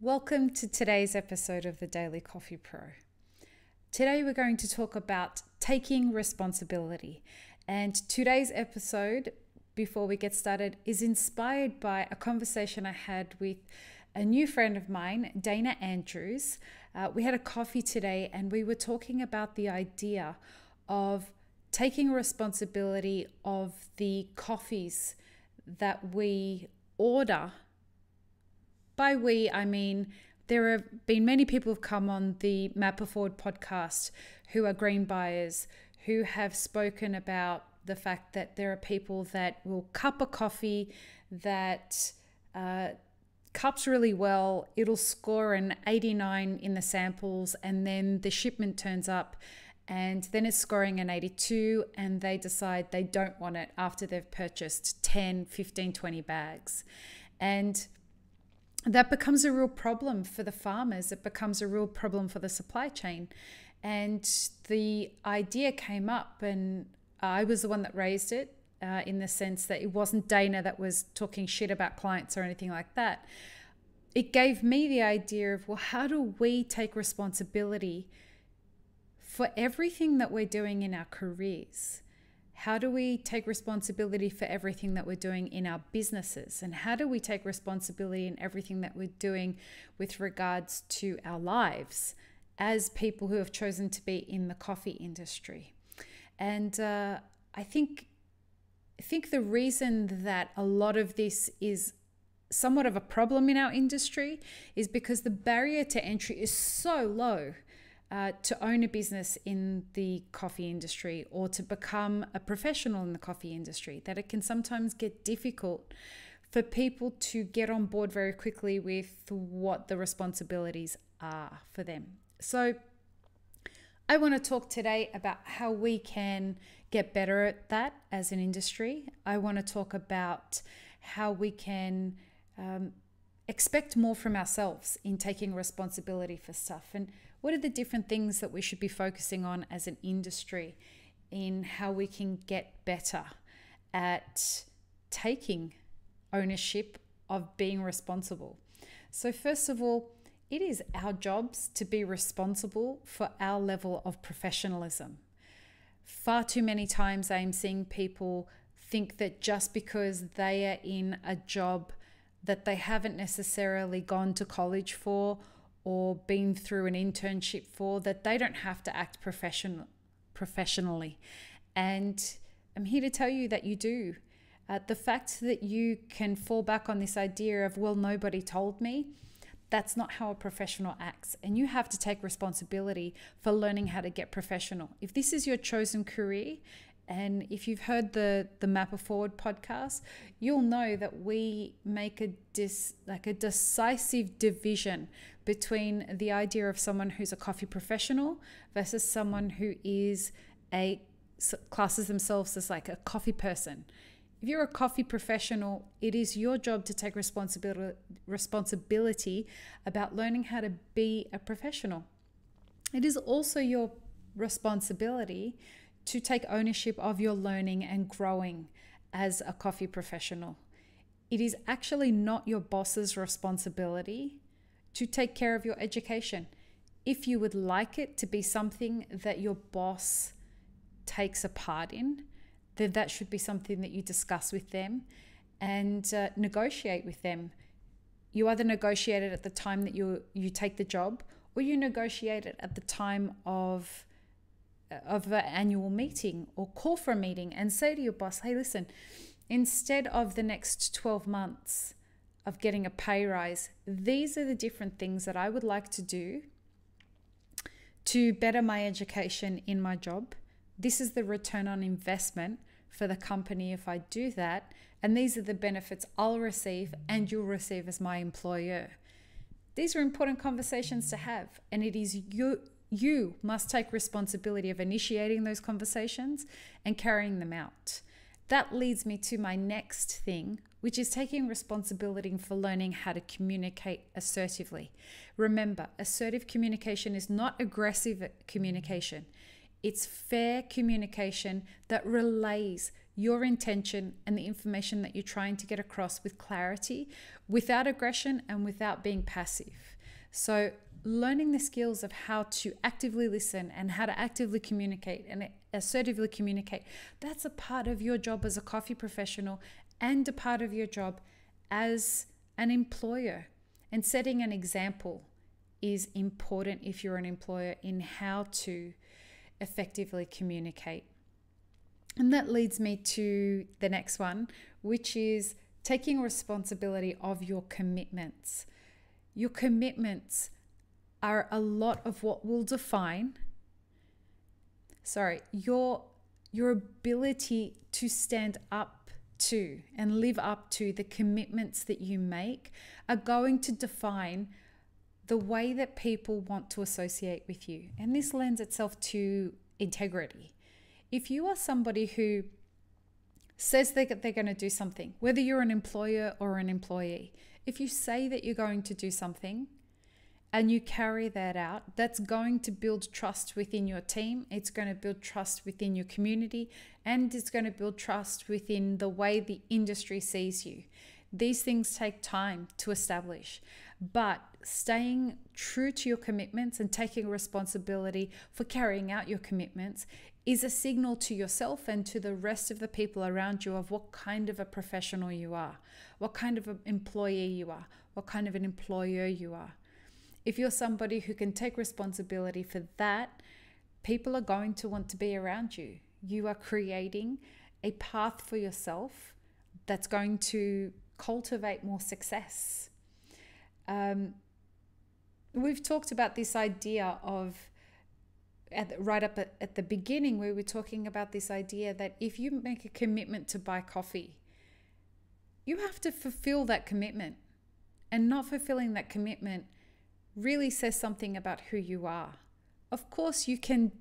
Welcome to today's episode of the Daily Coffee Pro. Today we're going to talk about taking responsibility. And today's episode, before we get started, is inspired by a conversation I had with a new friend of mine, Dana Andrews. We had a coffee today and we were talking about the idea of taking responsibility of the coffees that we order. By we, I mean there have been many people who've come on the Map Forward podcast who are green buyers, who have spoken about the fact that there are people that will cup a coffee that cups really well. It'll score an 89 in the samples, and then the shipment turns up and then it's scoring an 82, and they decide they don't want it after they've purchased 10, 15, 20 bags. And that becomes a real problem for the farmers. It becomes a real problem for the supply chain. And the idea came up, and I was the one that raised it in the sense that it wasn't Dana that was talking shit about clients or anything like that. It gave me the idea of, well, how do we take responsibility for everything that we're doing in our careers? How do we take responsibility for everything that we're doing in our businesses? And how do we take responsibility in everything that we're doing with regards to our lives as people who have chosen to be in the coffee industry? And I think the reason that a lot of this is somewhat of a problem in our industry is because the barrier to entry is so low. To own a business in the coffee industry or to become a professional in the coffee industry, that it can sometimes get difficult for people to get on board very quickly with what the responsibilities are for them. So I want to talk today about how we can get better at that as an industry. I want to talk about how we can expect more from ourselves in taking responsibility for stuff, and what are the different things that we should be focusing on as an industry in how we can get better at taking ownership of being responsible. So first of all, it is our jobs to be responsible for our level of professionalism. Far too many times I'm seeing people think that just because they are in a job that they haven't necessarily gone to college for or been through an internship for, that they don't have to act professionally. And I'm here to tell you that you do. The fact that you can fall back on this idea of, well, nobody told me, that's not how a professional acts. And you have to take responsibility for learning how to get professional. If this is your chosen career, and if you've heard the Map Forward podcast, you'll know that we make a decisive division between the idea of someone who's a coffee professional versus someone who is classes themselves as like a coffee person. If you're a coffee professional, it is your job to take responsibility about learning how to be a professional. It is also your responsibility to take ownership of your learning and growing as a coffee professional. It is actually not your boss's responsibility to take care of your education. If you would like it to be something that your boss takes a part in, then that should be something that you discuss with them and negotiate with them. You either negotiate it at the time that you take the job, or you negotiate it at the time of an annual meeting, or call for a meeting and say to your boss, hey, listen, instead of the next 12 months of getting a pay rise, these are the different things that I would like to do to better my education in my job. This is the return on investment for the company if I do that. And these are the benefits I'll receive and you'll receive as my employer. These are important conversations to have. And it is you must take responsibility of initiating those conversations and carrying them out. That leads me to my next thing, which is taking responsibility for learning how to communicate assertively. Remember, assertive communication is not aggressive communication. It's fair communication that relays your intention and the information that you're trying to get across with clarity, without aggression, and without being passive. So learning the skills of how to actively listen and how to actively communicate and assertively communicate, that's a part of your job as a coffee professional and a part of your job as an employer. And setting an example is important if you're an employer in how to effectively communicate. And that leads me to the next one, which is taking responsibility of your commitments. Your commitments are a lot of what will define your ability to stand up to and live up to the commitments that you make are going to define the way that people want to associate with you. And this lends itself to integrity. If you are somebody who says that they're going to do something, whether you're an employer or an employee, if you say that you're going to do something and you carry that out, that's going to build trust within your team. It's going to build trust within your community, and it's going to build trust within the way the industry sees you. These things take time to establish, but staying true to your commitments and taking responsibility for carrying out your commitments is a signal to yourself and to the rest of the people around you of what kind of a professional you are, what kind of an employee you are, what kind of an employer you are. If you're somebody who can take responsibility for that, people are going to want to be around you. You are creating a path for yourself that's going to cultivate more success. We've talked about this idea of, right up at the beginning, where we're talking about this idea that if you make a commitment to buy coffee, you have to fulfill that commitment. And not fulfilling that commitment really says something about who you are. Of course, you can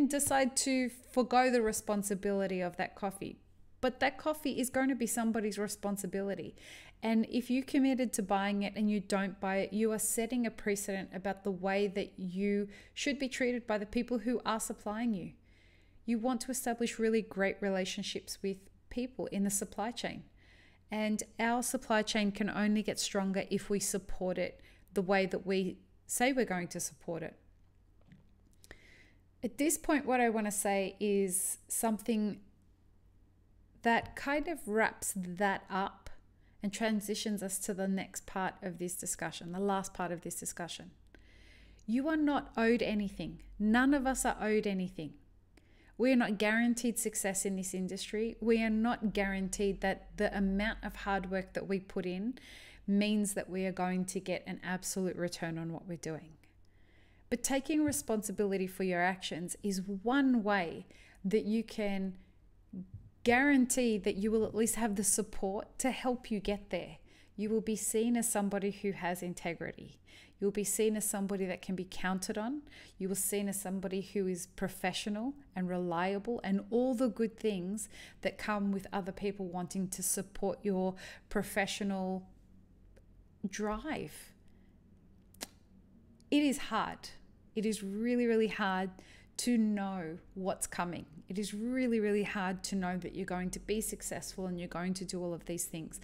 decide to forgo the responsibility of that coffee, but that coffee is going to be somebody's responsibility. And if you committed to buying it and you don't buy it, you are setting a precedent about the way that you should be treated by the people who are supplying you. You want to establish really great relationships with people in the supply chain. And our supply chain can only get stronger if we support it the way that we say we're going to support it. At this point, what I want to say is something that kind of wraps that up and transitions us to the next part of this discussion, the last part of this discussion. You are not owed anything. None of us are owed anything. We are not guaranteed success in this industry. We are not guaranteed that the amount of hard work that we put in means that we are going to get an absolute return on what we're doing. But taking responsibility for your actions is one way that you can guarantee that you will at least have the support to help you get there. You will be seen as somebody who has integrity. You'll be seen as somebody that can be counted on. You will be seen as somebody who is professional and reliable and all the good things that come with other people wanting to support your professional drive. It is hard. It is really, really hard to know what's coming. It is really, really hard to know that you're going to be successful and you're going to do all of these things.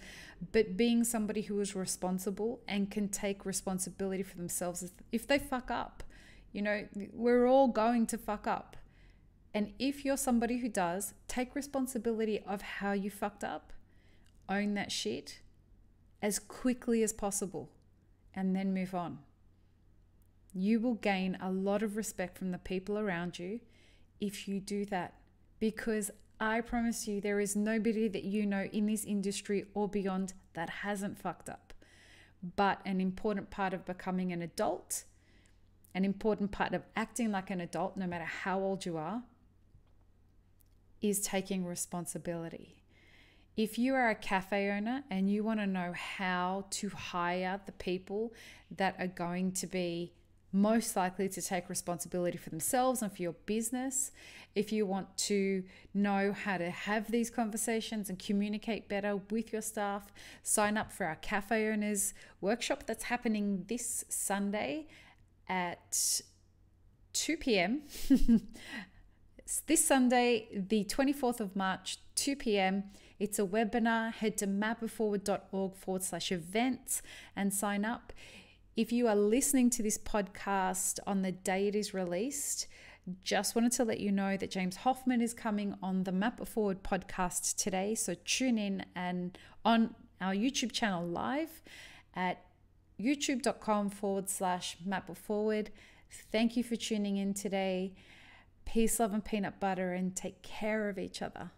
But being somebody who is responsible and can take responsibility for themselves, if they fuck up, we're all going to fuck up. And if you're somebody who does, take responsibility of how you fucked up, own that shit as quickly as possible, and then move on. You will gain a lot of respect from the people around you if you do that, because I promise you there is nobody that you know in this industry or beyond that hasn't fucked up. But an important part of becoming an adult, an important part of acting like an adult, no matter how old you are, is taking responsibility. If you are a cafe owner and you want to know how to hire the people that are going to be most likely to take responsibility for themselves and for your business, if you want to know how to have these conversations and communicate better with your staff, sign up for our cafe owners workshop that's happening this Sunday at 2 p.m. This Sunday, the 24th of March, 2 p.m. It's a webinar. Head to mapitforward.org/events and sign up. If you are listening to this podcast on the day it is released, just wanted to let you know that James Hoffman is coming on the Map It Forward podcast today. So tune in and on our YouTube channel live at youtube.com/mapitforward. Thank you for tuning in today. Peace, love, and peanut butter, and take care of each other.